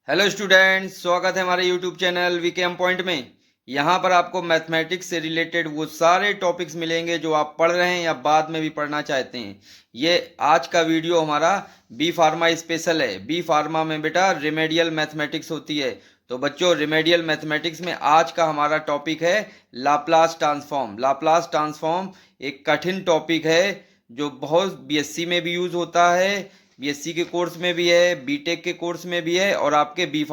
Hello students, स्वागत है हमारे यूट्यूब चैनल वीकेएम पॉइंट में। यहाँ पर आपको मैथमेटिक्स से रिलेटेड वो सारे टॉपिक्स मिलेंगे जो आप पढ़ रहे हैं या बाद में भी पढ़ना चाहते हैं। ये आज का वीडियो हमारा बी फार्मा स्पेशल है। बी फार्मा में बेटा रिमेडियल मैथमेटिक्स होती है। तो बच्चों, रिमेडियल मैथमेटिक्स में आज का हमारा टॉपिक है लाप्लास ट्रांसफॉर्म। लाप्लास ट्रांसफॉर्म एक कठिन टॉपिक है जो बहुत बीएससी में भी यूज होता है, बीएससी के कोर्स में भी है, बीटेक के कोर्स में भी है और आपके बी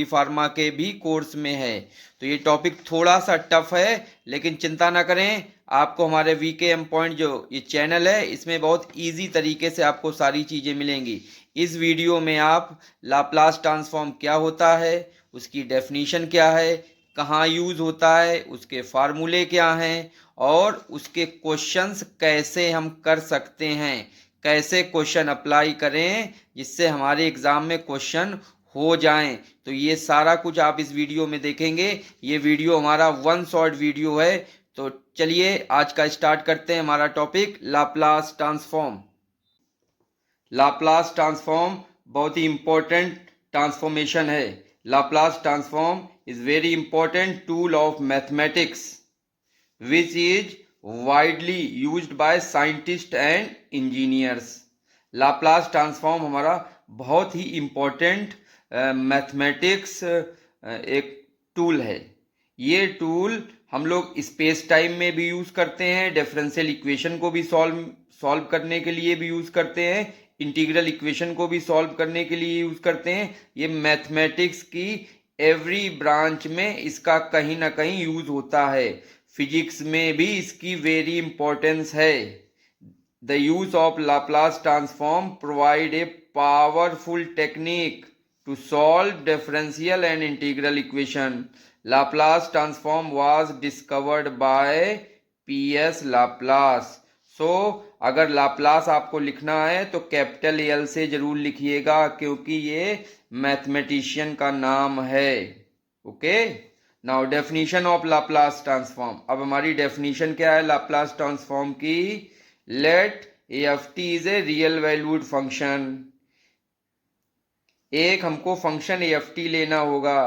फार्मा के भी कोर्स में है। तो ये टॉपिक थोड़ा सा टफ है, लेकिन चिंता ना करें। आपको हमारे वीकेएम पॉइंट जो ये चैनल है, इसमें बहुत इजी तरीके से आपको सारी चीज़ें मिलेंगी। इस वीडियो में आप लाप्लास ट्रांसफॉर्म क्या होता है, उसकी डेफिनीशन क्या है, कहाँ यूज होता है, उसके फार्मूले क्या हैं और उसके क्वेश्चंस कैसे हम कर सकते हैं, कैसे क्वेश्चन अप्लाई करें जिससे हमारे एग्जाम में क्वेश्चन हो जाएं। तो ये सारा कुछ आप इस वीडियो में देखेंगे। ये वीडियो हमारा वन शॉट वीडियो है। तो चलिए आज का स्टार्ट करते हैं हमारा topic Laplace transform. Laplace transform बहुत ही इंपॉर्टेंट ट्रांसफॉर्मेशन है। Laplace transform is very important tool of mathematics which is widely used by scientists and engineers। Laplace transform हमारा बहुत ही इम्पोर्टेंट मैथमेटिक्स एक टूल है। ये टूल हम लोग स्पेस टाइम में भी यूज करते हैं, डिफरेंशियल इक्वेशन को भी सॉल्व करने के लिए भी यूज करते हैं, इंटीग्रल इक्वेशन को भी सॉल्व करने के लिए यूज करते हैं। ये मैथमेटिक्स की एवरी ब्रांच में इसका कहीं ना कहीं यूज होता है। फिजिक्स में भी इसकी वेरी इंपॉर्टेंस है। The use of Laplace transform provide a powerful technique to solve differential and integral equation. Laplace transform was discovered by PS Laplace. So अगर लाप्लास आपको लिखना है तो कैपिटल एल से जरूर लिखिएगा, क्योंकि ये मैथमेटिशियन का नाम है। Okay, now definition of Laplace transform. अब हमारी डेफिनेशन क्या है लाप्लास ट्रांसफॉर्म की? Let F T is a real valued function. एक हमको फंक्शन एफ टी लेना होगा।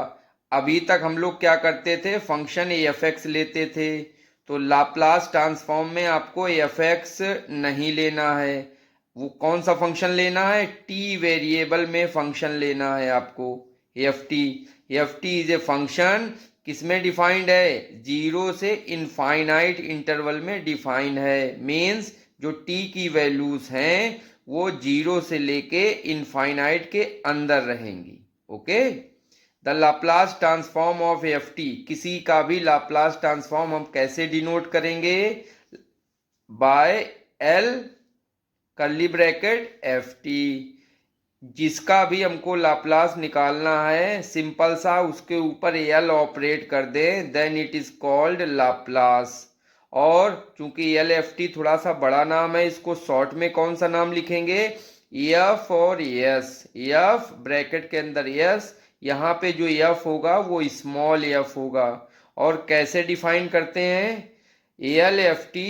अभी तक हम लोग क्या करते थे, फंक्शन एफ एक्स लेते थे। तो लाप्लास ट्रांसफॉर्म में आपको एफ एक्स नहीं लेना है। वो कौन सा फंक्शन लेना है? टी वेरिएबल में फंक्शन लेना है आपको F T. F T is a function किसमें डिफाइंड है? 0 से इनफाइनाइट इंटरवल में डिफाइंड है। मीन्स जो टी की वैल्यूज हैं वो 0 से लेके इनफाइनाइट के अंदर रहेंगी। Okay, the Laplace transform of f T. किसी का भी लाप्लास ट्रांसफॉर्म हम कैसे डिनोट करेंगे? By L curly bracket F T. जिसका भी हमको लाप्लास निकालना है, सिंपल सा उसके ऊपर एल ऑपरेट कर दें, then it is called Laplace. और चूंकि एल एफ टी थोड़ा सा बड़ा नाम है, इसको शॉर्ट में कौन सा नाम लिखेंगे? एफ और एस। एफ ब्रैकेट के अंदर एस, यहाँ पे जो एफ होगा वो स्मॉल एफ होगा। और कैसे डिफाइन करते हैं? L F T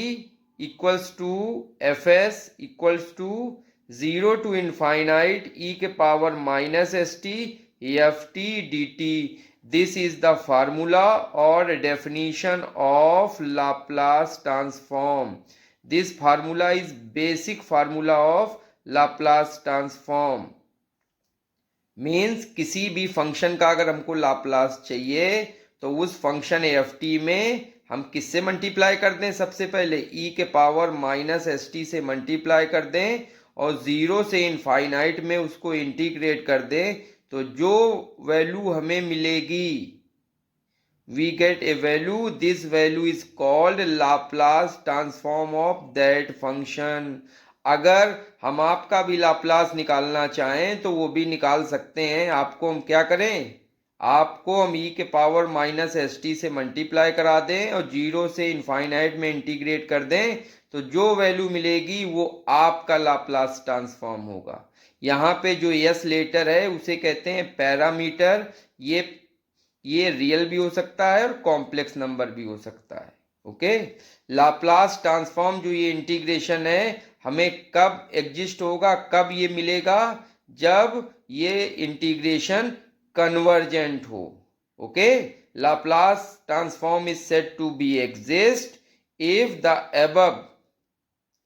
equals to F S equals to 0 to infinite E के power minus S T F T D T. This is the formula और definition of Laplace transform. This formula is basic formula of Laplace transform. Means किसी भी function का अगर हमको Laplace चाहिए तो उस फंक्शन एफ टी में हम किससे मल्टीप्लाई कर दें? सबसे पहले ई के पावर माइनस एस टी से मल्टीप्लाई कर दें और 0 से इनफाइनाइट में उसको इंटीग्रेट कर दें। तो जो वैल्यू हमें मिलेगी, we get a value, this value is called Laplace transform of that function. अगर हम आपका भी लाप्लास निकालना चाहें तो वो भी निकाल सकते हैं। आपको हम क्या करें? आपको हम ई के पावर माइनस एस टी से मल्टीप्लाई करा दें और 0 से इनफाइनाइट में इंटीग्रेट कर दें, तो जो वैल्यू मिलेगी वो आपका लाप्लास ट्रांसफॉर्म होगा। यहाँ पे जो एस लेटर है उसे कहते हैं पैरामीटर। ये रियल भी हो सकता है और कॉम्प्लेक्स नंबर भी हो सकता है। ओके, लाप्लास ट्रांसफॉर्म जो ये इंटीग्रेशन है हमें कब एग्जिस्ट होगा, कब ये मिलेगा? जब ये इंटीग्रेशन कन्वर्जेंट हो। Okay, Laplace transform is said to be exist if the above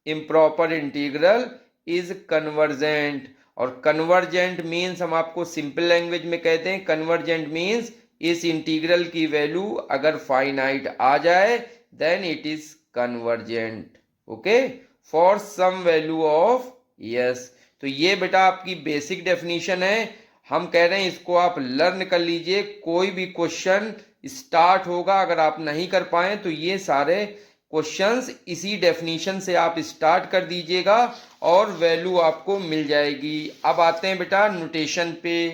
improper integral is convergent. और कन्वर्जेंट मीन्स हम आपको सिंपल लैंग्वेज में कहते हैं, कन्वर्जेंट मीन्स इस इंटीग्रल की वैल्यू अगर फाइनाइट आ जाए then it is convergent. Okay, for some value of S. तो ये बेटा आपकी बेसिक डेफिनेशन है। हम कह रहे हैं इसको आप लर्न कर लीजिए। कोई भी क्वेश्चन स्टार्ट होगा, अगर आप नहीं कर पाए तो ये सारे क्वेश्चंस इसी डेफिनेशन से आप स्टार्ट कर दीजिएगा और वैल्यू आपको मिल जाएगी। अब आते हैं बेटा नोटेशन पे,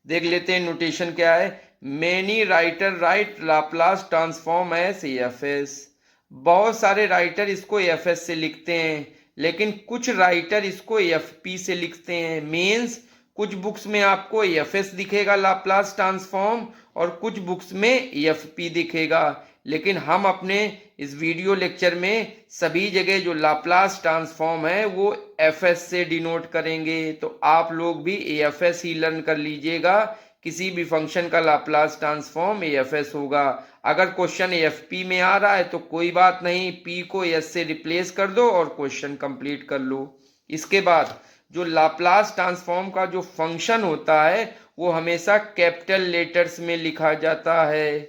देख लेते हैं नोटेशन क्या है। Many writer write Laplace transform as FS. बहुत सारे राइटर इसको एफएस से लिखते हैं, लेकिन कुछ राइटर इसको एफपी से लिखते हैं। मीन्स कुछ बुक्स में आपको एफएस दिखेगा लाप्लास ट्रांसफॉर्म और कुछ बुक्स में एफपी दिखेगा। लेकिन हम अपने इस वीडियो लेक्चर में सभी जगह जो लाप्लास ट्रांसफॉर्म है वो एफएस से डिनोट करेंगे। तो आप लोग भी एएफएस ही लर्न कर लीजिएगा। किसी भी फंक्शन का लाप्लास ट्रांसफॉर्म एएफएस होगा। अगर क्वेश्चन एफपी में आ रहा है तो कोई बात नहीं, पी को एस से रिप्लेस कर दो और क्वेश्चन कंप्लीट कर लो। इसके बाद जो लाप्लास ट्रांसफॉर्म का जो फंक्शन होता है वो हमेशा कैपिटल लेटर्स में लिखा जाता है।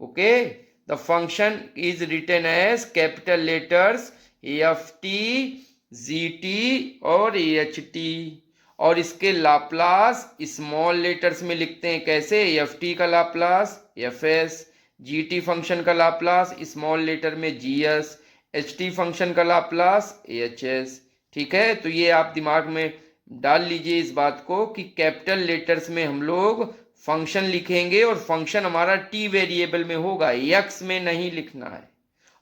Okay, the function is written as capital letters F T, G T और एच टी। और इसके लाप्लास स्मॉल लेटर्स में लिखते हैं। कैसे? एफ टी का Laplace F S, G T function का लाप्लास स्मॉल लेटर में G S, H T function का लाप्लास एच एस। ठीक है, तो ये आप दिमाग में डाल लीजिए इस बात को कि कैपिटल लेटर्स में हम लोग फंक्शन लिखेंगे और फंक्शन हमारा टी वेरिएबल में होगा, एक्स में नहीं लिखना है।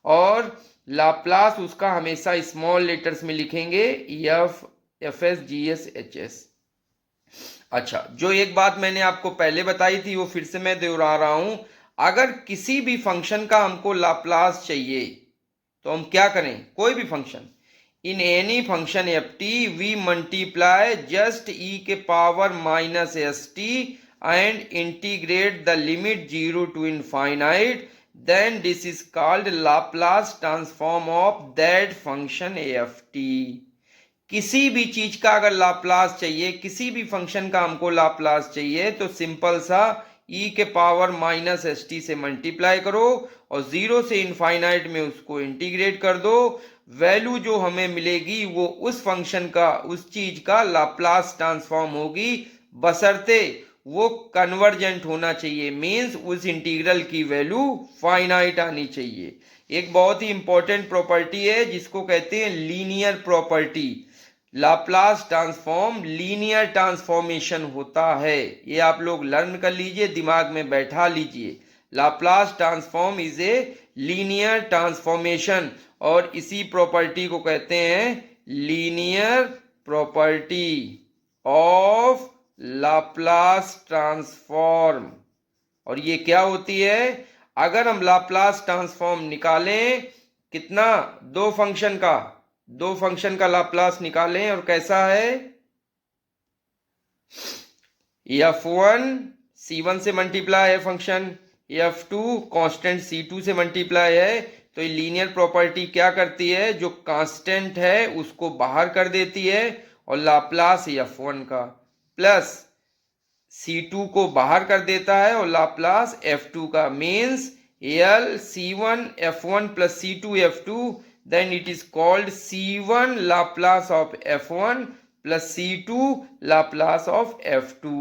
और लाप्लास उसका हमेशा स्मॉल लेटर्स में लिखेंगे, एफ, एफ एस, जी एस, एच एस। अच्छा, जो एक बात मैंने आपको पहले बताई थी वो फिर से मैं दोहरा रहा हूं। अगर किसी भी फंक्शन का हमको लाप्लास चाहिए तो हम क्या करें? कोई भी function, in any function F T we multiply just E के power minus S T and integrate the limit 0 to infinite, then this is called Laplace transform of that function AFT। किसी भी चीज का अगर लाप्लास चाहिए, किसी भी function का हमको लाप्लास चाहिए तो सिंपल सा e के पावर माइनस एस टी से मल्टीप्लाई करो और 0 से इनफाइनाइट में उसको इंटीग्रेट कर दो। वैल्यू जो हमें मिलेगी वो उस फंक्शन का, उस चीज का लाप्लास ट्रांसफॉर्म होगी, बशर्ते वो कन्वर्जेंट होना चाहिए। मीन्स उस इंटीग्रल की वैल्यू फाइनाइट आनी चाहिए। एक बहुत ही इंपॉर्टेंट प्रॉपर्टी है जिसको कहते हैं linear property. Laplace transform linear transformation होता है, ये आप लोग लर्न कर लीजिए, दिमाग में बैठा लीजिए। Laplace transform is a linear transformation और इसी प्रॉपर्टी को कहते हैं linear property of Laplace transform. और ये क्या होती है? अगर हम लाप्लास ट्रांसफॉर्म निकालें, कितना? दो फंक्शन का लाप्लास निकालें और कैसा है? f1 c1 से मल्टीप्लाई है फंक्शन, f2 कांस्टेंट c2 से मल्टीप्लाई है। तो ये लीनियर प्रॉपर्टी क्या करती है? जो कांस्टेंट है उसको बाहर कर देती है और लाप्लास f1 का प्लस c2 को बाहर कर देता है और लाप्लास f2 का। Means l c1 f1 plus c2 f2, then it is called c1 Laplace of f1 plus c2 Laplace of f2।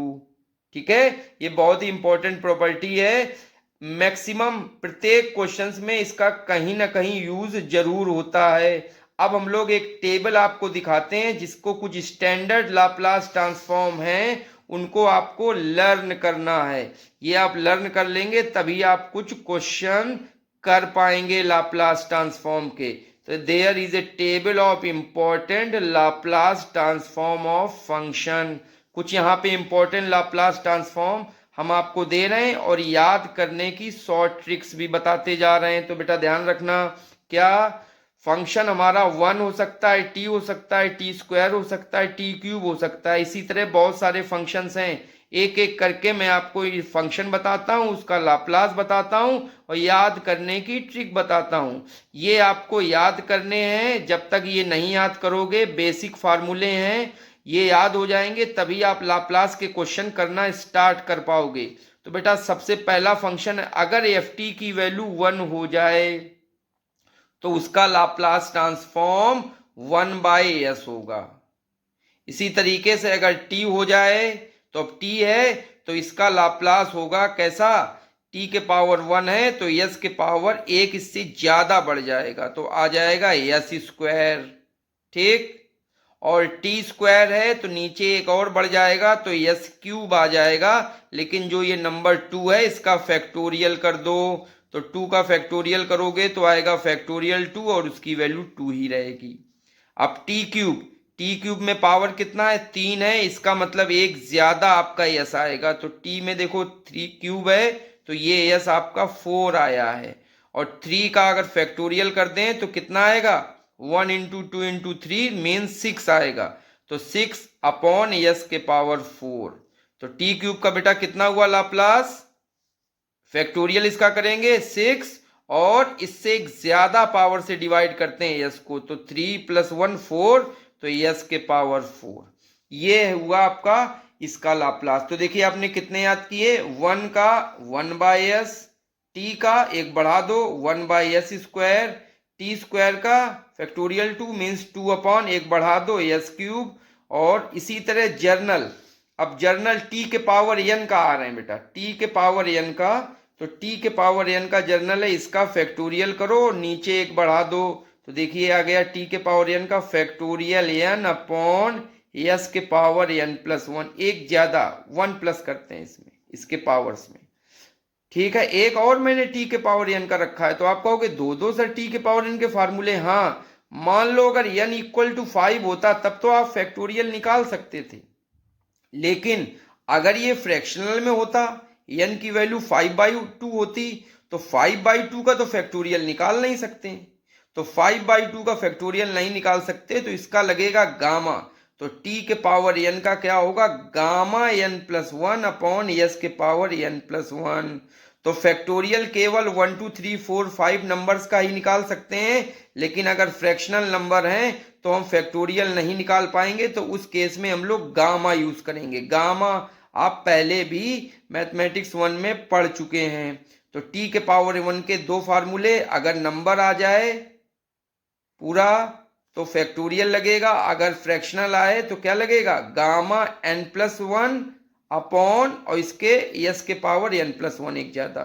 ठीक है, ये बहुत ही इंपॉर्टेंट प्रॉपर्टी है। मैक्सिमम प्रत्येक क्वेश्चंस में इसका कहीं ना कहीं यूज जरूर होता है। अब हम लोग एक टेबल आपको दिखाते हैं जिसको कुछ स्टैंडर्ड लाप्लास ट्रांसफॉर्म हैं, उनको आपको लर्न करना है। ये आप लर्न कर लेंगे तभी आप कुछ क्वेश्चन कर पाएंगे लाप्लास ट्रांसफॉर्म के। तो there is a table of important Laplace transform of function. कुछ यहाँ पे इंपॉर्टेंट लाप्लास ट्रांसफॉर्म हम आपको दे रहे हैं और याद करने की शॉर्ट ट्रिक्स भी बताते जा रहे हैं। तो बेटा ध्यान रखना, क्या फंक्शन हमारा 1 हो सकता है, टी हो सकता है, टी स्क्वायर हो सकता है, टी क्यूब हो सकता है। इसी तरह बहुत सारे फंक्शंस हैं। एक एक करके मैं आपको ये फंक्शन बताता हूँ, उसका लाप्लास बताता हूँ और याद करने की ट्रिक बताता हूँ। ये आपको याद करने हैं, जब तक ये नहीं याद करोगे, बेसिक फार्मूले हैं, ये याद हो जाएंगे तभी आप लाप्लास के क्वेश्चन करना स्टार्ट कर पाओगे। तो बेटा सबसे पहला फंक्शन है, अगर एफ टी की वैल्यू 1 हो जाए तो उसका लाप्लास ट्रांसफॉर्म 1/s होगा। इसी तरीके से अगर t हो जाए तो अब t है तो इसका लाप्लास होगा कैसा, t के पावर 1 है तो s के पावर 1 इससे ज्यादा बढ़ जाएगा तो आ जाएगा s स्क्वायर। ठीक, और t स्क्वायर है तो नीचे एक और बढ़ जाएगा तो s क्यूब आ जाएगा। लेकिन जो ये नंबर 2 है इसका फैक्टोरियल कर दो, तो 2 का फैक्टोरियल करोगे तो आएगा फैक्टोरियल 2 और उसकी वैल्यू 2 ही रहेगी। अब टी क्यूब में पावर कितना है, 3 है, इसका मतलब एक ज्यादा आपका यस आएगा। तो टी में देखो 3 क्यूब है तो ये यस आपका 4 आया है। और 3 का अगर फैक्टोरियल कर दें तो कितना आएगा, 1 इंटू 2 इंटू 3 मीन 6 आएगा। तो 6 अपॉन यस के पावर 4। तो टी क्यूब का बेटा कितना हुआ लाप्लास, फैक्टोरियल इसका करेंगे 6 और इससे एक ज्यादा पावर से डिवाइड करते हैं यस को, तो 3 + 1 4 तो यस के पावर 4। ये हुआ आपका इसका लाप्लास। तो देखिए आपने कितने याद किए, 1 का 1/s, t का एक बढ़ा दो 1/s स्क्वायर, टी स्क्वायर का फैक्टोरियल 2 मीन्स 2 अपॉन एक बढ़ा दो s क्यूब। और इसी तरह जर्नल, अब जर्नल t के पावर n का आ रहे हैं बेटा, t के पावर n का, तो t के पावर n का जर्नल है, इसका फैक्टोरियल करो नीचे एक बढ़ा दो तो देखिए आ गया t के पावर n का फैक्टोरियल n अपॉन s के पावर n + 1, एक ज्यादा 1 प्लस करते हैं इसमें, इसके पावर्स में। ठीक है, एक और मैंने t के पावर n का रखा है। तो आप कहोगे दो दो सर t के पावर n के फार्मूले, हाँ मान लो अगर n = 5 होता तब तो आप फैक्टोरियल निकाल सकते थे, लेकिन अगर ये फ्रैक्शनल में होता, n की वैल्यू 5/2 होती तो 5/2 का तो फैक्टोरियल निकाल नहीं सकते। तो 5/2 का फैक्टोरियल नहीं निकाल सकते तो इसका लगेगा गामा। तो t के पावर n का क्या होगा, गामा n + 1 अपॉन s के पावर n + 1। तो फैक्टोरियल केवल 1 2 3 4 5 नंबर्स का ही निकाल सकते हैं, लेकिन अगर फ्रैक्शनल नंबर हैं तो हम फैक्टोरियल नहीं निकाल पाएंगे। तो उस केस में हम लोग गामा यूज करेंगे। गामा आप पहले भी मैथमेटिक्स 1 में पढ़ चुके हैं। तो t के पावर 1 के दो फार्मूले, अगर नंबर आ जाए पूरा तो फैक्टोरियल लगेगा, अगर फ्रैक्शनल आए तो क्या लगेगा, गामा n + 1 अपॉन और इसके यस के पावर n + 1 एक ज्यादा।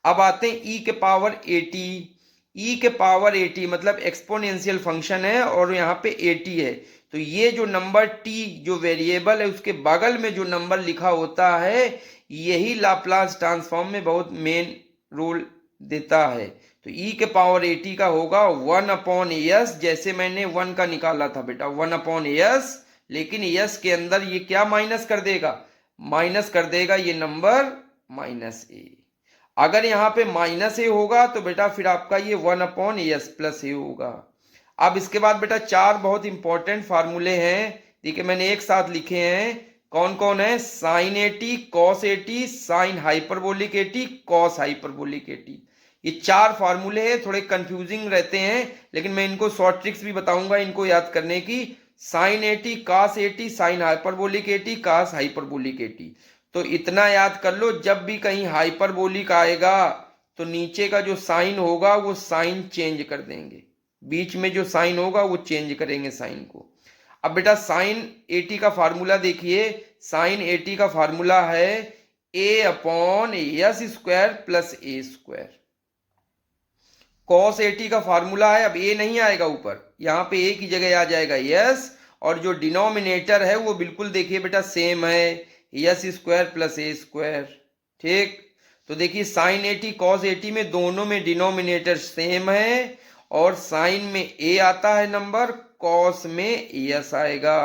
अब आते हैं e के पावर 80। e के पावर 80 मतलब एक्सपोनेंशियल फंक्शन है और यहाँ पे 80 है। तो ये जो नंबर t जो वेरिएबल है उसके बगल में जो नंबर लिखा होता है यही लाप्लास ट्रांसफॉर्म में बहुत मेन रोल देता है। तो e के पावर 80 का होगा 1/s, जैसे मैंने 1 का निकाला था बेटा 1/s, लेकिन s के अंदर ये क्या माइनस कर देगा, माइनस कर देगा ये नंबर -a। अगर यहाँ पे -a होगा तो बेटा फिर आपका ये 1/s + a होगा। अब इसके बाद बेटा चार बहुत इंपॉर्टेंट फार्मूले हैं, देखिए मैंने एक साथ लिखे हैं, कौन कौन है, sin 80, cos 80, sin hyperbolic 80, cos hyperbolic 80। ये चार फार्मूले हैं, थोड़े कंफ्यूजिंग रहते हैं लेकिन मैं इनको शॉर्ट ट्रिक्स भी बताऊंगा इनको याद करने की। sin 80, cos 80, sin hyperbolic 80, cos hyperbolic 80। तो इतना याद कर लो, जब भी कहीं हाइपरबोलिक आएगा तो नीचे का जो साइन होगा वो साइन चेंज कर देंगे, बीच में जो साइन होगा वो चेंज करेंगे साइन को। अब बेटा sin 80 का फार्मूला देखिए, sin 80 का फार्मूला है a/s² + a²। cos 80 का फार्मूला है, अब a नहीं आएगा ऊपर, यहाँ पे a की जगह आ जाएगा s, और जो डिनोमिनेटर है वो बिल्कुल देखिए बेटा सेम है, s² + a²। ठीक, तो देखिए sin 80 cos 80 में दोनों में डिनोमिनेटर सेम है और साइन में a आता है नंबर, कॉस में s आएगा।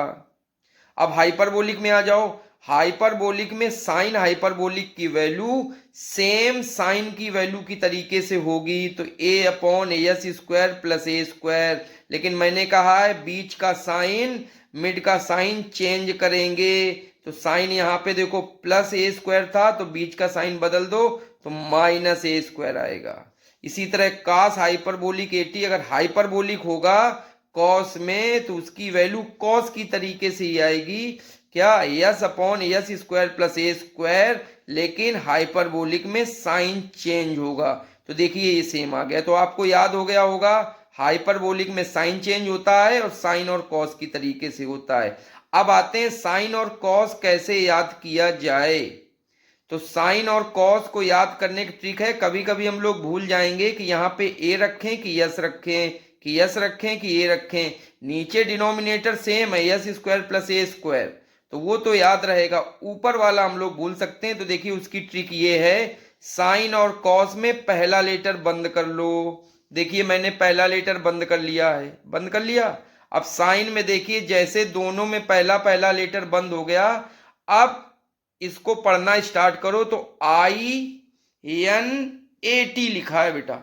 अब हाइपरबोलिक में आ जाओ, हाइपरबोलिक में साइन हाइपरबोलिक की वैल्यू सेम साइन की वैल्यू की तरीके से होगी, तो a/s² + a²। लेकिन मैंने कहा है बीच का साइन मिड का साइन चेंज करेंगे, तो साइन यहाँ पे देखो प्लस ए स्क्वायर था तो बीच का साइन बदल दो तो माइनस ए स्क्वायर आएगा। इसी तरह कास हाइपरबोलिक 80 अगर हाइपरबोलिक होगा कॉस में तो उसकी वैल्यू कॉस की तरीके से ही आएगी, क्या, S upon S square plus A square, लेकिन हाइपरबोलिक में साइन चेंज होगा। तो देखिए ये सेम आ गया। तो आपको याद हो गया होगा हाइपरबोलिक में साइन चेंज होता है और साइन और कॉस की तरीके से होता है। अब आते हैं साइन और कॉस कैसे याद किया जाए। तो साइन और कॉस को याद करने की ट्रिक है, कभी कभी हम लोग भूल जाएंगे कि यहाँ पे ए रखें कि यस रखें, कि यस रखें कि ए रखें। नीचे डिनोमिनेटर सेम है yes square plus A square, तो वो तो याद रहेगा, ऊपर वाला हम लोग भूल सकते हैं। तो देखिए उसकी ट्रिक ये है, साइन और कॉस में पहला लेटर बंद कर लो। देखिए मैंने पहला लेटर बंद कर लिया है, बंद कर लिया। अब साइन में देखिए जैसे दोनों में पहला पहला लेटर बंद हो गया, अब इसको पढ़ना स्टार्ट करो तो INAT लिखा है बेटा,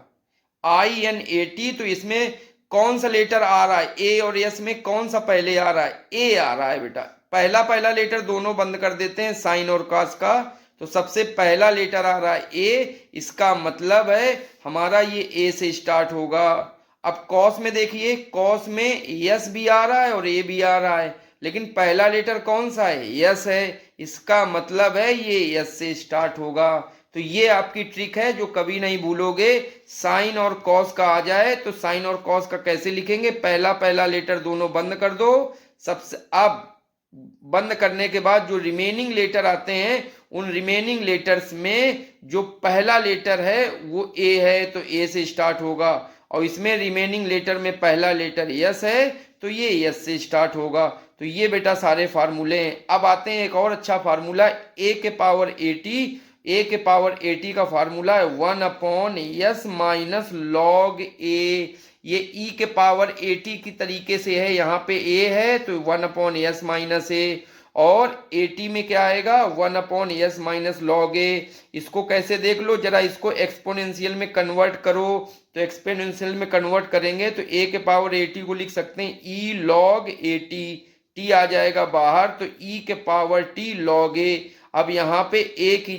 INAT। तो इसमें कौन सा लेटर आ रहा है, ए और यस में कौन सा पहले आ रहा है, ए आ रहा है बेटा। पहला पहला लेटर दोनों बंद कर देते हैं साइन और कॉस का, तो सबसे पहला लेटर आ रहा है ए, इसका मतलब है हमारा ये ए से स्टार्ट होगा। अब कॉस में देखिए, कॉस में यस भी आ रहा है और ए भी आ रहा है, लेकिन पहला लेटर कौन सा है, यस है, इसका मतलब है ये यस से स्टार्ट होगा। तो ये आपकी ट्रिक है जो कभी नहीं भूलोगे। साइन और कॉस का आ जाए तो साइन और कॉस का कैसे लिखेंगे, पहला पहला लेटर दोनों बंद कर दो सबसे। अब बंद करने के बाद जो रिमेनिंग लेटर आते हैं उन रिमेनिंग लेटर्स में जो पहला लेटर है वो ए है तो ए से स्टार्ट होगा, और इसमें रिमेनिंग लेटर में पहला लेटर यस है तो ये यस से स्टार्ट होगा। तो ये बेटा सारे फार्मूले हैं। अब आते हैं एक और अच्छा फार्मूला, ए के पावर 80। ए के पावर 80 का फार्मूला है 1 अपॉन यस माइनस लॉग ए। ये ई के पावर 80 की तरीके से है, यहाँ पे ए है तो 1 अपॉन यस माइनस ए, और 80 में क्या आएगा 1 अपॉन यस माइनस लॉग ए। इसको कैसे देख लो जरा, इसको एक्सपोनेंशियल में कन्वर्ट करो। तो एक्सपोनेंशियल में कन्वर्ट करेंगे तो ए के पावर 80 को लिख सकते हैं ई लॉग 80, टी आ जाएगा बाहर तो ई के पावर टी लॉग ए। अब यहाँ पे ए की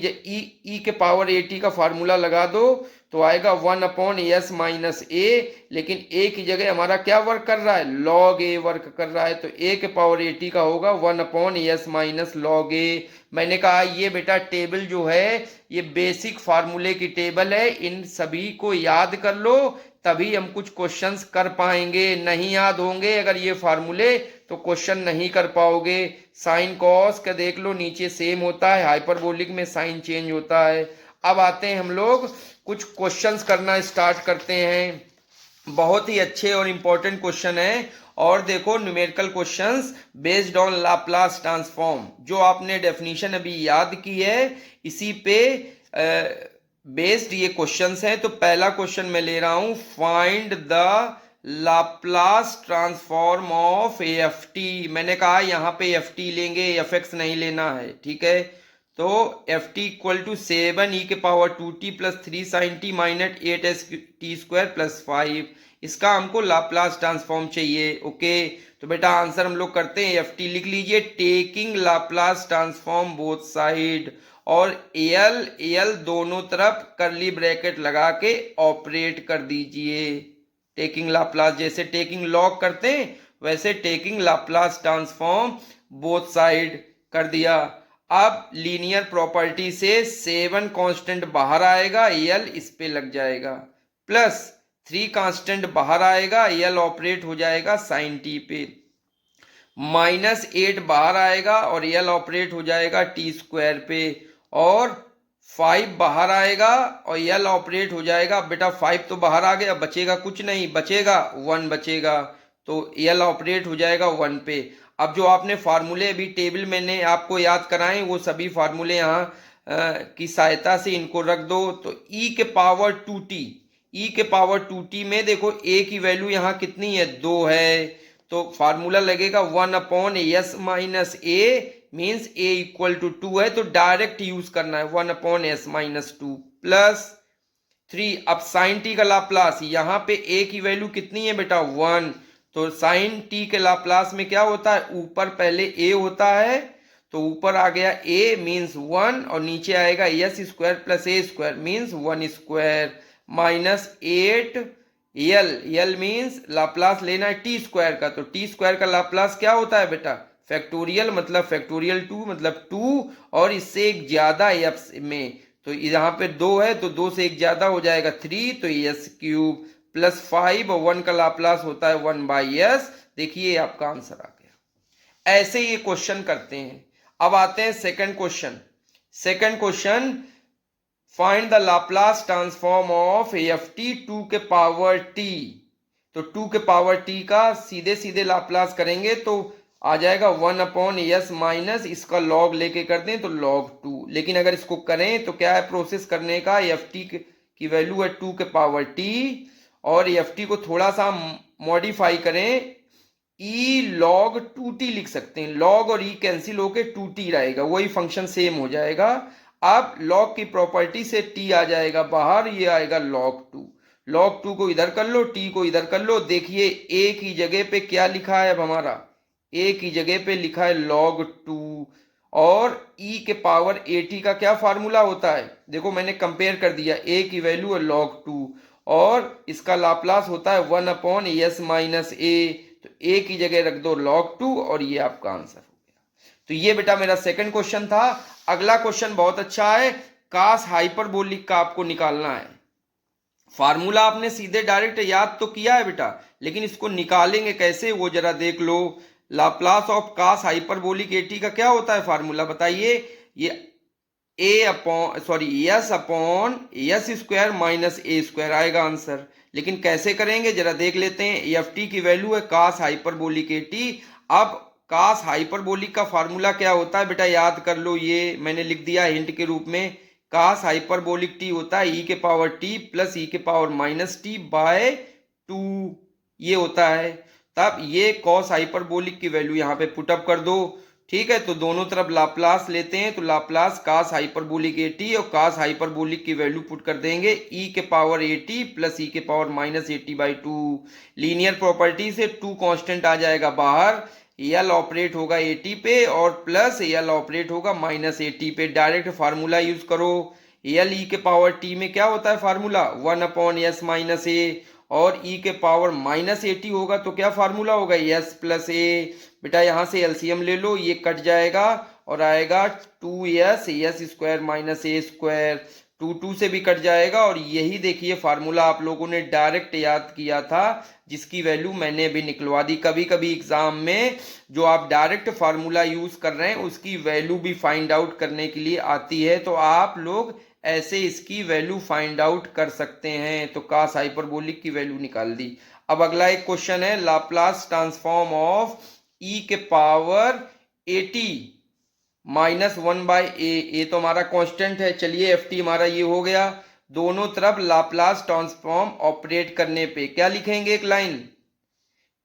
ई के पावर 80 का फार्मूला लगा दो तो आएगा 1 अपॉन एस माइनस ए, लेकिन ए की जगह हमारा क्या वर्क कर रहा है, लॉग ए वर्क कर रहा है, तो ए के पावर 80 का होगा 1 अपॉन एस माइनस लॉग ए। मैंने कहा ये बेटा टेबल जो है ये बेसिक फार्मूले की टेबल है, इन सभी को याद कर लो तभी हम कुछ क्वेश्चंस कर पाएंगे। नहीं याद होंगे अगर ये फार्मूले तो क्वेश्चन नहीं कर पाओगे। साइन कॉस का देख लो नीचे सेम होता है, हाइपरबोलिक में साइन चेंज होता है। अब आते हैं हम लोग कुछ क्वेश्चंस करना स्टार्ट करते हैं, बहुत ही अच्छे और इम्पोर्टेंट क्वेश्चन है। और देखो numerical questions based on Laplace transform, जो आपने डेफिनेशन अभी याद की है इसी पे बेस्ड ये क्वेश्चंस हैं। तो पहला क्वेश्चन मैं ले रहा हूं, find the Laplace transform of f t. मैंने कहा यहाँ पे एफ टी लेंगे, एफ एक्स नहीं लेना है, ठीक है। तो f t equal to 7 e के power 2t plus 3 sine t minus 8s t square plus 5, इसका हमको लाप्लास ट्रांसफॉर्म चाहिए। ओके तो बेटा आंसर हम लोग करते हैं, एफ टी लिख लीजिए, taking Laplace transform both side, और एल दोनों तरफ करली ब्रैकेट लगा के ऑपरेट कर दीजिए। टेकिंग लाप्लास, जैसे टेकिंग लॉग करते हैं वैसे taking Laplace transform both side कर दिया। अब लीनियर प्रॉपर्टी से 7 कांस्टेंट बाहर आएगा, एल इस पे लग जाएगा, प्लस 3 कांस्टेंट बाहर आएगा, एल ऑपरेट हो जाएगा साइन टी पे, माइनस 8 बाहर आएगा और एल ऑपरेट हो जाएगा टी स्क्वायर पे, और 5 बाहर आएगा और एल ऑपरेट हो जाएगा। बेटा 5 तो बाहर आ गया, बचेगा कुछ नहीं, बचेगा 1 बचेगा, तो एल ऑपरेट हो जाएगा 1 पे। अब जो आपने फार्मूले अभी टेबल मैंने आपको याद कराए वो सभी फार्मूले यहाँ की सहायता से इनको रख दो। तो ई के पावर 2t, ई के पावर 2t में देखो ए की वैल्यू यहाँ कितनी है, 2 है, तो फार्मूला लगेगा 1 upon s minus a, means a equal to 2 है तो डायरेक्ट यूज करना है 1 अपॉन एस माइनस 2 प्लस 3। अब साइन टी का लाप्लास, यहाँ पे ए की वैल्यू कितनी है बेटा 1, तो साइन टी के लाप्लास में क्या होता है, ऊपर पहले ए होता है तो ऊपर आ गया a मीन्स 1 और नीचे आएगा S square plus A square means 1 square minus 8 L means Laplace लेना है टी स्क्वायर का, तो टी स्क्वायर का लाप्लास क्या होता है बेटा फैक्टोरियल, मतलब फैक्टोरियल 2 मतलब 2 और इससे एक ज्यादा एफ में, तो यहाँ पे 2 है तो 2 से एक ज्यादा हो जाएगा 3, तो एस क्यूब प्लस 5 और 1 का लाप्लास होता है 1/s। देखिए आपका आंसर आ गया। ऐसे ये क्वेश्चन करते हैं। अब आते हैं second question. Second question, find the Laplace transform of f T 2 के पावर टी। तो 2 के पावर टी का सीधे सीधे लाप्लास करेंगे तो आ जाएगा 1/s माइनस इसका लॉग लेके कर दें तो log 2। लेकिन अगर इसको करें तो क्या है प्रोसेस करने का, एफ टी की वैल्यू है 2 के पावर टी और एफ टी को थोड़ा सा मॉडिफाई करें, ई लॉग 2t लिख सकते हैं। लॉग और ई कैंसिल होके 2t रहेगा, वही फंक्शन सेम हो जाएगा। अब लॉग की प्रॉपर्टी से t आ जाएगा बाहर, ये आएगा log 2। log 2 को इधर कर लो, t को इधर कर लो। देखिए a की जगह पे क्या लिखा है, अब हमारा a की जगह पे लिखा है log 2 और e के पावर at का क्या फार्मूला होता है, देखो मैंने कंपेयर कर दिया, a की वैल्यू है log 2 और इसका लाप्लास होता है 1/s माइनस a, तो a की जगह रख दो log 2 और ये आपका आंसर हो गया। तो ये बेटा मेरा सेकंड क्वेश्चन था। अगला क्वेश्चन बहुत अच्छा है, कास हाइपरबोलिक का आपको निकालना है। फार्मूला आपने सीधे डायरेक्ट याद तो किया है बेटा, लेकिन इसको निकालेंगे कैसे वो जरा देख लो। Laplace of cos hyperbolic AT का क्या होता है फार्मूला बताइए, ये S upon S square minus A square आएगा आंसर। लेकिन कैसे करेंगे जरा देख लेते हैं। एफ टी की वैल्यू है कास हाइपरबोलिक एटी। अब कास हाइपरबोलिक का फार्मूला क्या होता है बेटा याद कर लो, ये मैंने लिख दिया हिंट के रूप में। कास हाइपरबोलिक टी होता है ई के पावर टी प्लस ई के पावर माइनस टी बाय 2, ये होता है। तब ये कॉस हाइपरबोलिक की वैल्यू यहाँ पे पुटअप कर दो, ठीक है। तो दोनों तरफ लाप्लास लेते हैं, तो लाप्लास कास हाइपरबोलिक एटी और कास हाइपरबोलिक की वैल्यू पुट कर देंगे ई के पावर एटी प्लस ई के power minus eighty by 2। Linear property से 2 कांस्टेंट आ जाएगा बाहर, एल ऑपरेट होगा एटी पे और प्लस एल ऑपरेट होगा माइनस एटी पे। डायरेक्ट फार्मूला यूज करो, एल ई के पावर टी में क्या होता है फार्मूला 1/s माइनस ए और ई के पावर माइनस एटी होगा तो क्या फार्मूला होगा एस प्लस ए। बेटा यहाँ से एलसीएम ले लो, ये कट जाएगा और आएगा 2s S square minus A square, 2 से भी कट जाएगा। और यही देखिए फार्मूला आप लोगों ने डायरेक्ट याद किया था, जिसकी वैल्यू मैंने अभी निकलवा दी। कभी कभी एग्जाम में जो आप डायरेक्ट फार्मूला यूज कर रहे हैं उसकी वैल्यू भी फाइंड आउट करने के लिए आती है, तो आप लोग ऐसे इसकी वैल्यू फाइंड आउट कर सकते हैं। तो कास हाइपरबोलिक की वैल्यू निकाल दी। अब अगला एक क्वेश्चन है, लाप्लास ट्रांसफॉर्म ऑफ ई के पावर एटी माइनस 1/a, ये तो हमारा कांस्टेंट है। चलिए एफ टी हमारा ये हो गया। दोनों तरफ लाप्लास ट्रांसफॉर्म ऑपरेट करने पे क्या लिखेंगे, एक line,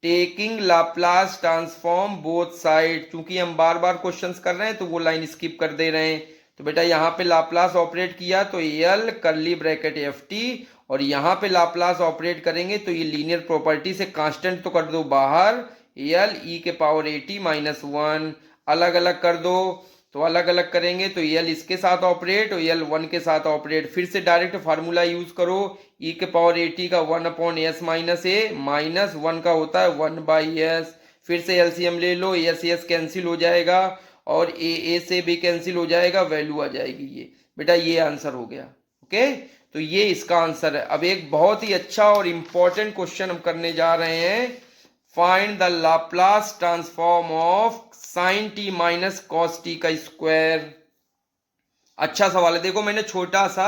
taking Laplace transform both side. क्योंकि हम बार बार क्वेश्चंस कर रहे हैं तो वो लाइन स्किप कर दे रहे हैं। तो बेटा यहाँ पे लाप्लास ऑपरेट किया तो L curly bracket F T और यहाँ पे लाप्लास ऑपरेट करेंगे तो ये लीनियर प्रॉपर्टी से कांस्टेंट तो कर दो बाहर, एल ई के पावर एटी माइनस 1 अलग अलग कर दो। तो अलग अलग करेंगे तो एल इसके साथ ऑपरेट और एल 1 के साथ ऑपरेट। फिर से डायरेक्ट फार्मूला यूज करो, ई के पावर एटी का 1/s माइनस ए माइनस 1 का होता है 1/s। फिर से एलसीएम ले लो, एस एस कैंसिल हो जाएगा और ए से भी कैंसिल हो जाएगा, वैल्यू आ जाएगी ये। बेटा ये आंसर हो गया। ओके, तो ये इसका आंसर है। अब एक बहुत ही अच्छा और इंपॉर्टेंट क्वेश्चन हम करने जा रहे हैं, find the Laplace transform of sine t minus cos T का स्क्वायर। अच्छा सवाल है, देखो मैंने छोटा सा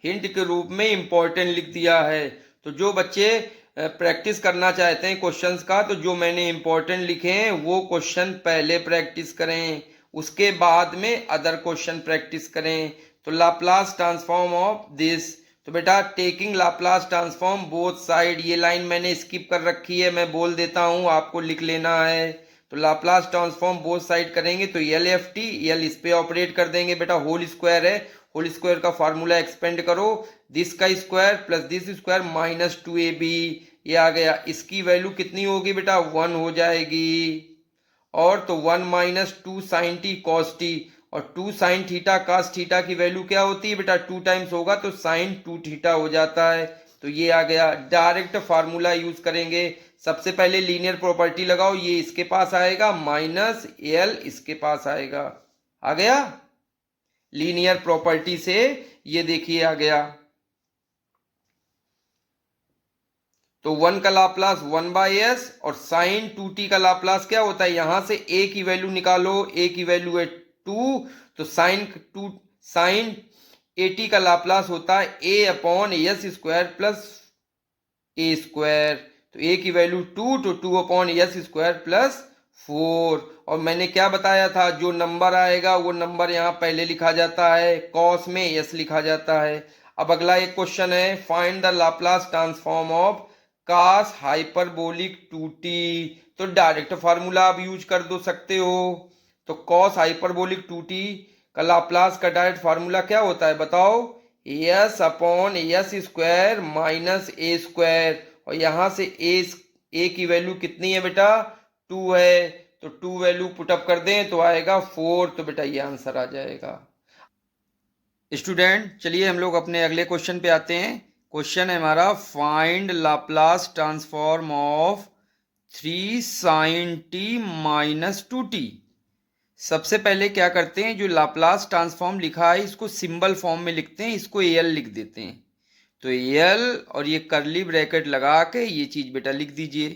हिंट के रूप में इंपॉर्टेंट लिख दिया है। तो जो बच्चे प्रैक्टिस करना चाहते हैं क्वेश्चंस का, तो जो मैंने इंपॉर्टेंट लिखे हैं वो क्वेश्चन पहले प्रैक्टिस करें, उसके बाद में अदर क्वेश्चन प्रैक्टिस करें। तो लाप्लास ट्रांसफॉर्म ऑफ दिस, तो बेटा taking Laplace transform both side, ये लाइन मैंने स्किप कर रखी है, मैं बोल देता हूं आपको लिख लेना है। तो लाप्लास ट्रांसफॉर्म बोथ साइड करेंगे तो एल एफ टी, एल इस पे ऑपरेट कर देंगे। बेटा होल स्क्वायर है, होल स्क्वायर का फार्मूला एक्सपेंड करो, दिस का square plus this square minus 2ab, ये आ गया। इसकी वैल्यू कितनी होगी बेटा 1 हो जाएगी। और तो 1 minus 2 sine t cos t, और 2 साइन थीटा कॉस थीटा की वैल्यू क्या होती है बेटा, 2 टाइम्स होगा तो साइन 2 थीटा हो जाता है। तो ये आ गया। डायरेक्ट फार्मूला यूज करेंगे। सबसे पहले लीनियर प्रॉपर्टी लगाओ, ये इसके पास आएगा माइनस एल इसके पास आएगा। आ गया लीनियर प्रॉपर्टी से, ये देखिए आ गया। तो 1 का लाप्लास 1/s और साइन 2t का लाप्लास क्या होता है, यहां से a की वैल्यू निकालो, a की वैल्यू है 2, तो साइन 80 का लाप्लास होता है a/s² प्लस a²। तो a की वैल्यू 2, तो 2/s² प्लस 4। और मैंने क्या बताया था, जो नंबर आएगा वो नंबर यहाँ पहले लिखा जाता है, कॉस में s लिखा जाता है। अब अगला एक क्वेश्चन है, find the Laplace transform of cos hyperbolic 2t। तो डायरेक्ट फार्मूला आप यूज कर दो सकते हो। तो cos हाइपरबोलिक 2t का लाप्लास का डायरेक्ट फार्मूला क्या होता है बताओ, s/s² माइनस a²। और यहां से a की वैल्यू कितनी है बेटा, 2 है, तो 2 वैल्यू पुटअप कर दें तो आएगा 4। तो बेटा ये आंसर आ जाएगा। स्टूडेंट चलिए हम लोग अपने अगले क्वेश्चन पे आते हैं। क्वेश्चन है हमारा, find Laplace transform of 3 sin t minus 2t। सबसे पहले क्या करते हैं, जो लाप्लास ट्रांसफॉर्म लिखा है इसको सिंबल फॉर्म में लिखते हैं, इसको एल लिख देते हैं। तो एल और ये करली ब्रैकेट लगा के ये चीज बेटा लिख दीजिए।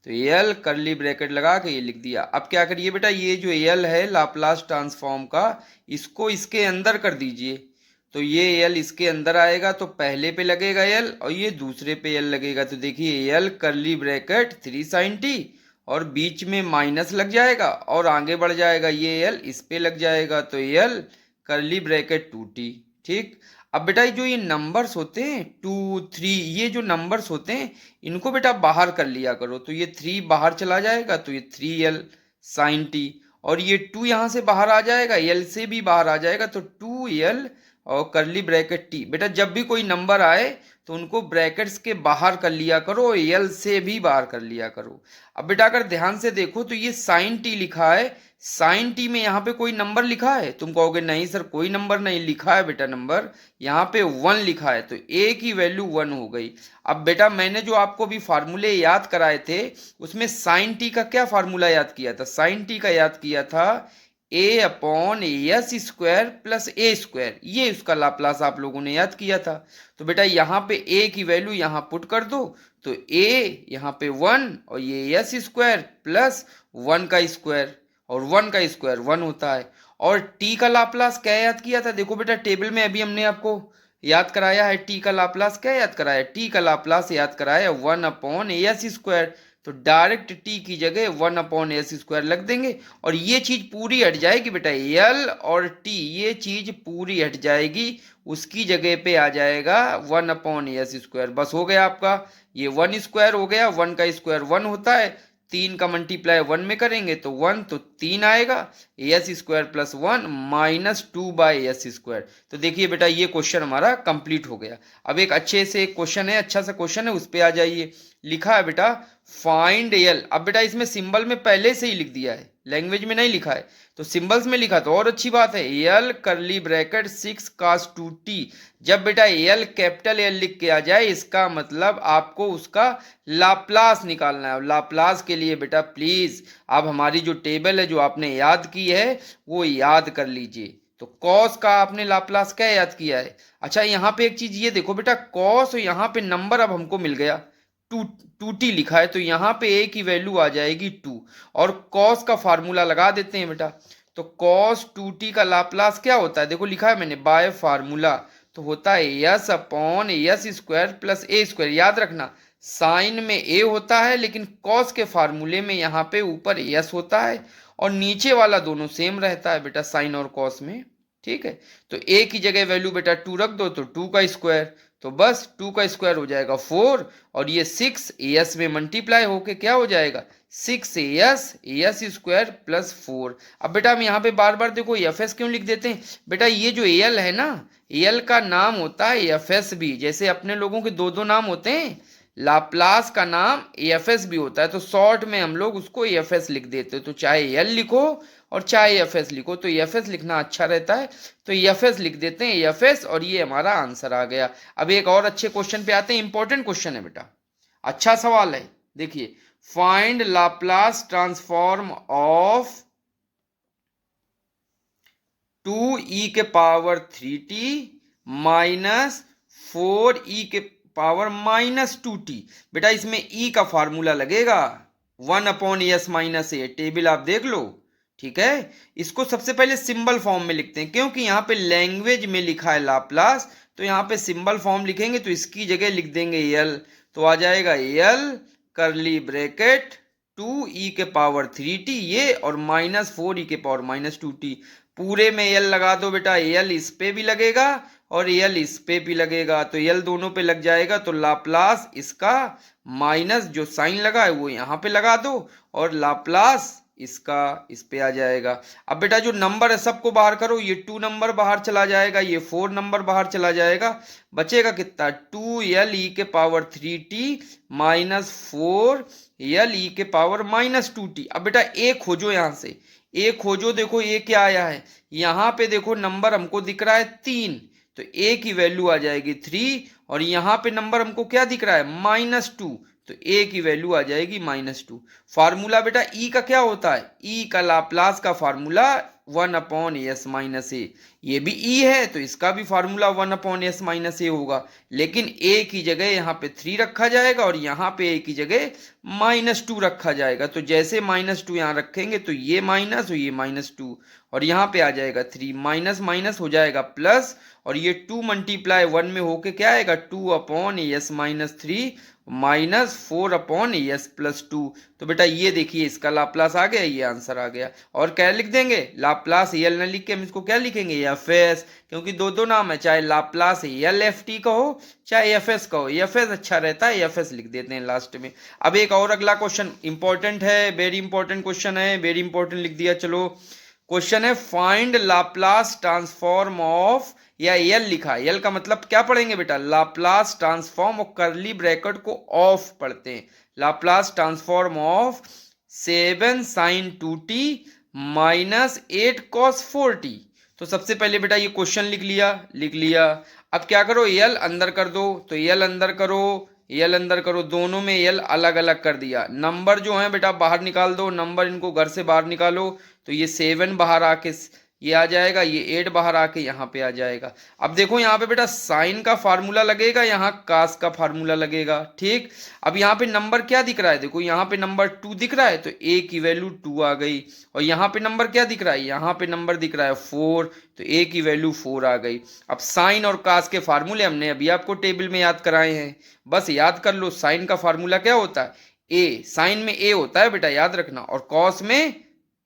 तो एल करली ब्रैकेट लगा के ये लिख दिया। अब क्या करिए बेटा, ये जो एल है लाप्लास ट्रांसफॉर्म का, इसको इसके अंदर कर दीजिए। तो ये एल इसके अंदर आएगा तो पहले पे लगेगा एल और ये दूसरे पे एल लगेगा। तो देखिए एल करली ब्रैकेट 3 sin t और बीच में माइनस लग जाएगा और आगे बढ़ जाएगा, ये एल इस पे लग जाएगा। तो एल करली ब्रैकेट 2t। ठीक। अब बेटा जो ये नंबर्स होते हैं 2 3, ये जो नंबर्स होते हैं इनको बेटा बाहर कर लिया करो। तो ये 3 बाहर चला जाएगा तो ये 3l sin t, और ये 2 यहां से बाहर आ जाएगा, l से भी बाहर आ जाएगा तो 2l और करली ब्रैकेट टी। बेटा जब भी कोई नंबर आए तो उनको ब्रैकेट्स के बाहर कर लिया करो, एल से भी बाहर कर लिया करो। अब बेटा अगर ध्यान से देखो तो ये साइन टी लिखा है, साइन टी में यहाँ पे कोई नंबर लिखा है, तुम कहोगे नहीं सर कोई नंबर नहीं लिखा है। बेटा नंबर यहाँ पे 1 लिखा है, तो ए की वैल्यू 1 हो गई। अब बेटा मैंने जो आपको भी फार्मूले याद कराए थे उसमें साइन टी का क्या फार्मूला याद किया था, साइन टी का याद किया था a/s² प्लस a², ये उसका लाप्लास आप लोगों ने याद किया था। तो बेटा यहाँ पे a की वैल्यू यहाँ पुट कर दो, तो a यहाँ पे 1 और ये s² प्लस 1 का स्क्वायर, और 1 का स्क्वायर 1 होता है। और t का लाप्लास क्या याद किया था, देखो बेटा टेबल में अभी हमने आपको याद कराया है, t का लाप्लास क्या याद कराया, t का लाप्लास याद कराया 1/s²। तो डायरेक्ट t की जगह 1/s² लग देंगे और ये चीज पूरी हट जाएगी बेटा, l और t ये चीज पूरी हट जाएगी, उसकी जगह पे आ जाएगा 1/s²। बस हो गया आपका, ये 1² हो गया, 1 का स्क्वायर 1 होता है, 3 का मल्टीप्लाई 1 में करेंगे तो 1, तो 3 आएगा, s² प्लस 1 माइनस 2/s²। तो देखिए बेटा ये क्वेश्चन हमारा कंप्लीट हो गया। अब एक अच्छे से क्वेश्चन है, अच्छा सा क्वेश्चन है, उस पर आ जाइए। लिखा है बेटा फाइंड एल। अब बेटा इसमें सिंबल में पहले से ही लिख दिया है, लैंग्वेज में नहीं लिखा है, तो सिंबल्स में लिखा तो और अच्छी बात है। एल करली ब्रैकेट 6 cos 2t। जब बेटा एल कैपिटल एल लिख के आ जाए इसका मतलब आपको उसका लाप्लास निकालना है। लाप्लास के लिए बेटा प्लीज आप हमारी जो टेबल है जो आपने याद की है वो याद कर लीजिए। तो कॉस का आपने लाप्लास क्या याद किया है। अच्छा यहाँ पे एक चीज ये देखो बेटा, कॉस और यहाँ पे नंबर अब हमको मिल गया, 2t लिखा है, तो यहाँ पे a की वैल्यू आ जाएगी 2, और cos का फार्मूला लगा देते हैं बेटा। तो cos 2t का लाप्लास क्या होता है, देखो लिखा है मैंने बाय फार्मूला, तो होता है s/s² प्लस a²। याद रखना साइन में a होता है लेकिन cos के फार्मूले में यहाँ पे ऊपर s होता है और नीचे वाला दोनों सेम रहता है बेटा साइन और cos में। ठीक है, तो a की जगह वैल्यू बेटा 2 रख दो, तो 2 का स्क्वायर, तो बस 2 का स्क्वायर हो जाएगा 4, और ये 6 as में मल्टीप्लाई होके क्या हो जाएगा 6as प्लस 4। अब बेटा हम यहाँ पे बार बार देखो fs क्यों लिख देते हैं, बेटा ये जो al है ना, al का नाम होता है fs भी, जैसे अपने लोगों के दो दो नाम होते हैं, लाप्लास का नाम एएफएस भी होता है, तो शॉर्ट में हम लोग उसको एएफएस लिख देते हैं। तो चाहे एल लिखो और चाहे एएफएस लिखो, तो एएफएस लिखना अच्छा रहता है, तो एएफएस लिख देते हैं एएफएस, और ये हमारा आंसर आ गया। अब एक और अच्छे क्वेश्चन पे आते हैं, इंपॉर्टेंट क्वेश्चन है बेटा, अच्छा सवाल है। देखिए, find Laplace transform of 2e⁻³ minus 4e⁻²t। बेटा इसमें e का फार्मूला लगेगा 1/s - a, टेबल आप देख लो, ठीक है। इसको सबसे पहले सिंबल फॉर्म में लिखते हैं, क्योंकि यहाँ पे लैंग्वेज में लिखा है लाप्लास, तो यहाँ पे सिंबल फॉर्म लिखेंगे, तो इसकी जगह लिख देंगे एल, तो आ जाएगा एल करली ब्रैकेट 2e⁻³ ये और माइनस 4e⁻²t। पूरे में एल लगा दो बेटा, एल इस पे भी लगेगा और एल इस पे भी लगेगा, तो एल दोनों पे लग जाएगा, तो लाप्लास इसका माइनस जो साइन लगा है वो यहाँ पे लगा दो और लाप्लास इसका इस पे आ जाएगा। अब बेटा जो नंबर है सबको बाहर करो, ये 2 नंबर बाहर चला जाएगा, ये 4 नंबर बाहर चला जाएगा, बचेगा कितना 2le⁻³ माइनस 4le⁻²t। अब बेटा ए खोजो, यहाँ से ए खोजो, देखो ए क्या आया है, यहाँ पे देखो नंबर हमको दिख रहा है 3, तो ए की वैल्यू आ जाएगी 3, और यहाँ पे नंबर हमको क्या दिख रहा है -2, तो ए की वैल्यू आ जाएगी -2। फार्मूला बेटा ई का क्या होता है, ई का लाप्लास का फार्मूला 1/s - a, ये भी ई है तो इसका भी फार्मूला 1/s - a होगा, लेकिन ए की जगह यहाँ पे 3 रखा जाएगा और यहाँ पे ए की जगह -2 रखा जाएगा। तो जैसे -2 यहाँ रखेंगे तो ये माइनस और ये -2, और यहाँ पे आ जाएगा 3, माइनस माइनस हो जाएगा प्लस, और ये 2 मल्टीप्लाई 1 में होके क्या आएगा 2/s - 3 माइनस 4/s+2। तो बेटा ये देखिए इसका लाप्लास आ गया, ये आंसर आ गया। और क्या लिख देंगे, लाप्लास एल न लिख के हम इसको क्या लिखेंगे एफएस, क्योंकि दो नाम है, चाहे लाप्लास एल एफ टी कहो चाहे एफएस कहो, एफएस अच्छा रहता है, एफएस लिख देते हैं लास्ट में। अब एक और अगला क्वेश्चन इंपॉर्टेंट है, वेरी इंपॉर्टेंट क्वेश्चन है, वेरी इंपॉर्टेंट लिख दिया। चलो क्वेश्चन है फाइंड लाप्लास ट्रांसफॉर्म ऑफ, या एल लिखा, एल का मतलब क्या पढ़ेंगे बेटा लाप्लास ट्रांसफॉर्म, और करली ब्रैकेट को ऑफ पढ़ते हैं, Laplace transform of 7 sin 2t minus 8 cos 4t। तो सबसे पहले बेटा ये क्वेश्चन लिख लिया। अब क्या करो, एल अंदर कर दो, तो एल अंदर करो, दोनों में एल अलग अलग कर दिया। नंबर जो है बेटा बाहर निकाल दो, नंबर इनको घर से बाहर निकालो, तो ये 7 बाहर आके ये आ जाएगा, ये 8 बाहर आके यहाँ पे आ जाएगा। अब देखो यहाँ पे बेटा साइन का फार्मूला लगेगा, यहाँ कास का फार्मूला लगेगा, ठीक। अब यहाँ पे नंबर क्या दिख रहा है, देखो यहाँ पे नंबर 2 दिख रहा है, तो ए की वैल्यू 2 आ गई, और यहाँ पे नंबर क्या दिख रहा है, यहाँ पे नंबर दिख रहा है 4, तो ए की वैल्यू 4 आ गई। अब साइन और कास के फार्मूले हमने अभी आपको टेबल में याद कराए हैं, बस याद कर लो। साइन का फार्मूला क्या होता है, ए, साइन में ए होता है बेटा याद रखना, और कॉस में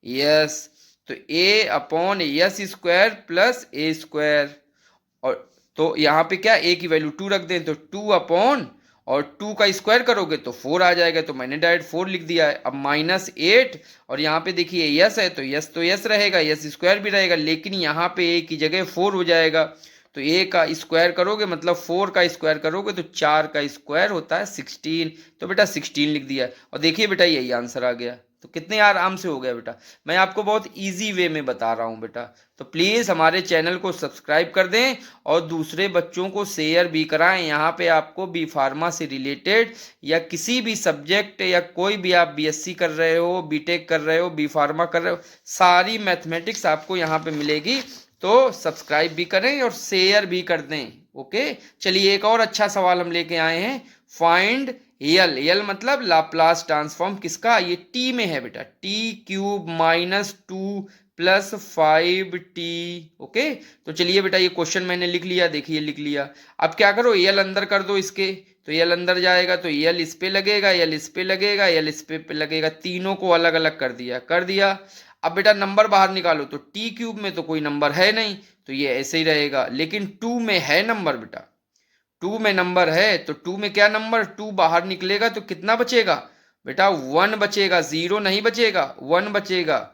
यस, तो a/s² प्लस a², और तो यहाँ पे क्या a की वैल्यू 2 रख दें, तो 2 और 2 का स्क्वायर करोगे तो 4 आ जाएगा, तो मैंने डायरेक्ट 4 लिख दिया है। अब -8, और यहाँ पे देखिए यस है, तो यस रहेगा, s² भी रहेगा, लेकिन यहाँ पे a की जगह 4 हो जाएगा, तो a का स्क्वायर करोगे मतलब 4 का स्क्वायर करोगे तो 4 का स्क्वायर होता है 16, तो बेटा 16 लिख दिया। और देखिए बेटा यही आंसर आ गया, तो कितने आराम से हो गया बेटा, मैं आपको बहुत इजी वे में बता रहा हूं बेटा। तो प्लीज़ हमारे चैनल को सब्सक्राइब कर दें और दूसरे बच्चों को शेयर भी कराएं। यहाँ पे आपको बी फार्मा से रिलेटेड या किसी भी सब्जेक्ट, या कोई भी आप बीएससी कर रहे हो, बीटेक कर रहे हो, बी फार्मा कर रहे हो, सारी मैथमेटिक्स आपको यहाँ पे मिलेगी, तो सब्सक्राइब भी करें और शेयर भी कर दें। ओके, चलिए एक और अच्छा सवाल हम लेके आए हैं, फाइंड एल मतलब लाप्लास ट्रांसफॉर्म किसका, ये टी में है बेटा, t³ -2 + 5t। ओके, तो चलिए बेटा ये क्वेश्चन मैंने लिख लिया, देखिए लिख लिया। अब क्या करो, एल अंदर कर दो इसके, तो एल अंदर जाएगा तो एल इस पे लगेगा, एल इस पे लगेगा, एल इस पे लगेगा, तीनों को अलग अलग कर दिया। अब बेटा नंबर बाहर निकालो, तो t³ में तो कोई नंबर है नहीं, तो ये ऐसे ही रहेगा, लेकिन 2 में है नंबर बेटा, 2 में नंबर है, तो 2 में क्या नंबर, 2 बाहर निकलेगा तो कितना बचेगा बेटा 1 बचेगा, 0 नहीं बचेगा, 1 बचेगा।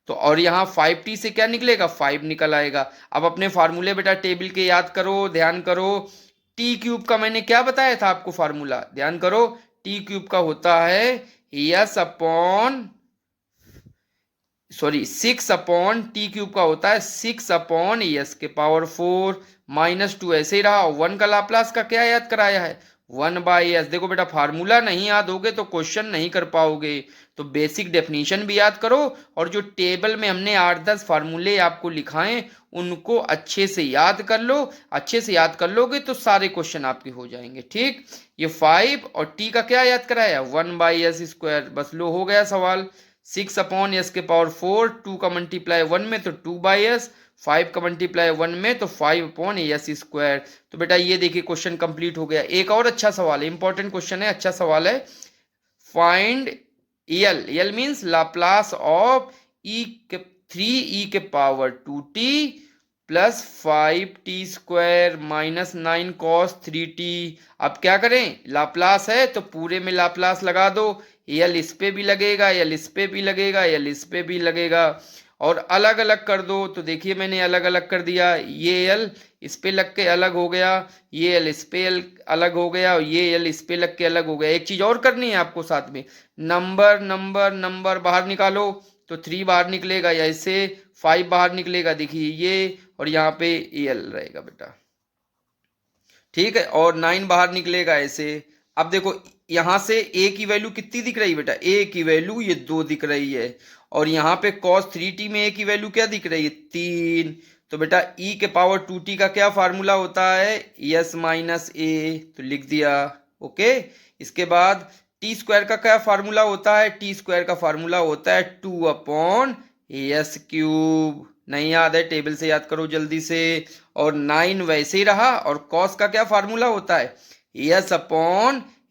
तो और यहाँ 5t से क्या निकलेगा, 5 निकल आएगा। अब अपने फार्मूले बेटा टेबल के याद करो, ध्यान करो, टी क्यूब का मैंने क्या बताया था आपको फार्मूला, ध्यान करो, टी क्यूब का होता है yes upon sorry 6 upon T cube का होता है 6 अपॉन s⁴ -2 ऐसे ही रहा। 1 का लाप्लास का क्या याद कराया है, 1/s। देखो बेटा फार्मूला नहीं याद होगे तो क्वेश्चन नहीं कर पाओगे, तो बेसिक डेफिनेशन भी याद करो और जो टेबल में हमने 8-10 फार्मूले आपको लिखाए उनको अच्छे से याद कर लो। अच्छे से याद कर लोगे तो सारे क्वेश्चन आपके हो जाएंगे। ठीक, ये 5 और टी का क्या याद कराया 1/s², बस लो हो गया सवाल। 6/s⁴, 2 का मल्टीप्लाई 1 में तो 2/s, 5 का मल्टीप्लाई 1 में तो 5/s²। तो बेटा ये देखिए क्वेश्चन कंप्लीट हो गया। एक और अच्छा सवाल है, इंपॉर्टेंट क्वेश्चन है, अच्छा सवाल है। Find L means Laplace of 3e⁻²t plus 5t² -9 cos 3t। अब क्या करें, लाप्लास है तो पूरे में लाप्लास लगा दो, एल इस पे भी लगेगा, एल इस पे भी लगेगा, एल इस पे भी लगेगा, और अलग अलग कर दो। तो देखिए मैंने अलग अलग कर दिया, ये एल इस पे लग के अलग हो गया, ये एल इस पे अलग हो गया, और ये एल इस पे लग के अलग हो गया। एक चीज और करनी है आपको साथ में, नंबर नंबर नंबर बाहर निकालो, तो 3 बाहर निकलेगा, या इससे 5 बाहर निकलेगा, देखिए ये, और यहाँ पे एल रहेगा बेटा। ठीक है, और 9 बाहर निकलेगा ऐसे। अब देखो यहां से ए की वैल्यू कितनी दिख रही है बेटा, ए की वैल्यू ये 2 दिख रही है, और यहाँ पे cos 3t में ए की वैल्यू क्या दिख रही है 3। तो बेटा e⁻²t का क्या फार्मूला होता है s माइनस ए, तो लिख दिया। ओके, इसके बाद t² का क्या फार्मूला होता है, t² का फार्मूला होता है 2/s³। नहीं याद है टेबल से याद करो जल्दी से। और 9 वैसे ही रहा, और cos का क्या फार्मूला होता है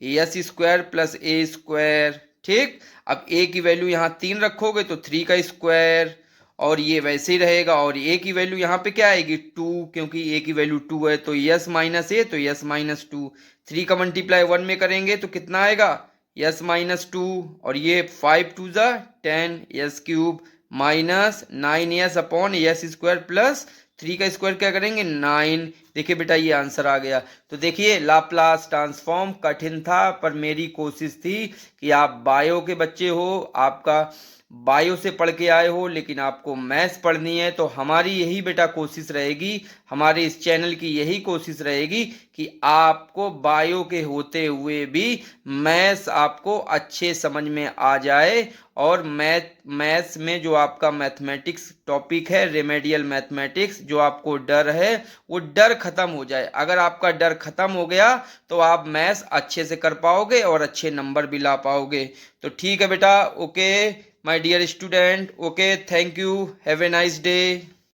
s/s² प्लस a²। ठीक, अब a की वैल्यू यहाँ 3 रखोगे तो 3 का स्क्वायर, और ये वैसे ही रहेगा, और a की वैल्यू यहाँ पे क्या आएगी 2, क्योंकि a की वैल्यू 2 है, तो s माइनस ए तो s माइनस 2। 3 का मल्टीप्लाई 1 में करेंगे तो कितना आएगा s माइनस 2, और ये 5 2 जा 10 s³ माइनस 9s/s² प्लस 3 का स्क्वायर क्या करेंगे 9। देखिए बेटा ये आंसर आ गया। तो देखिए लाप्लास ट्रांसफॉर्म कठिन था, पर मेरी कोशिश थी कि आप बायो के बच्चे हो, आपका बायो से पढ़ के आए हो, लेकिन आपको मैथ्स पढ़नी है, तो हमारी यही बेटा कोशिश रहेगी, हमारे इस चैनल की यही कोशिश रहेगी कि आपको बायो के होते हुए भी मैथ्स आपको अच्छे समझ में आ जाए, और मैथ्स में जो आपका मैथमेटिक्स टॉपिक है, रेमेडियल मैथमेटिक्स, जो आपको डर है वो डर खत्म हो जाए। अगर आपका डर खत्म हो गया तो आप मैथ्स अच्छे से कर पाओगे और अच्छे नंबर भी ला पाओगे। तो ठीक है बेटा, okay my dear student, okay, thank you, have a nice day.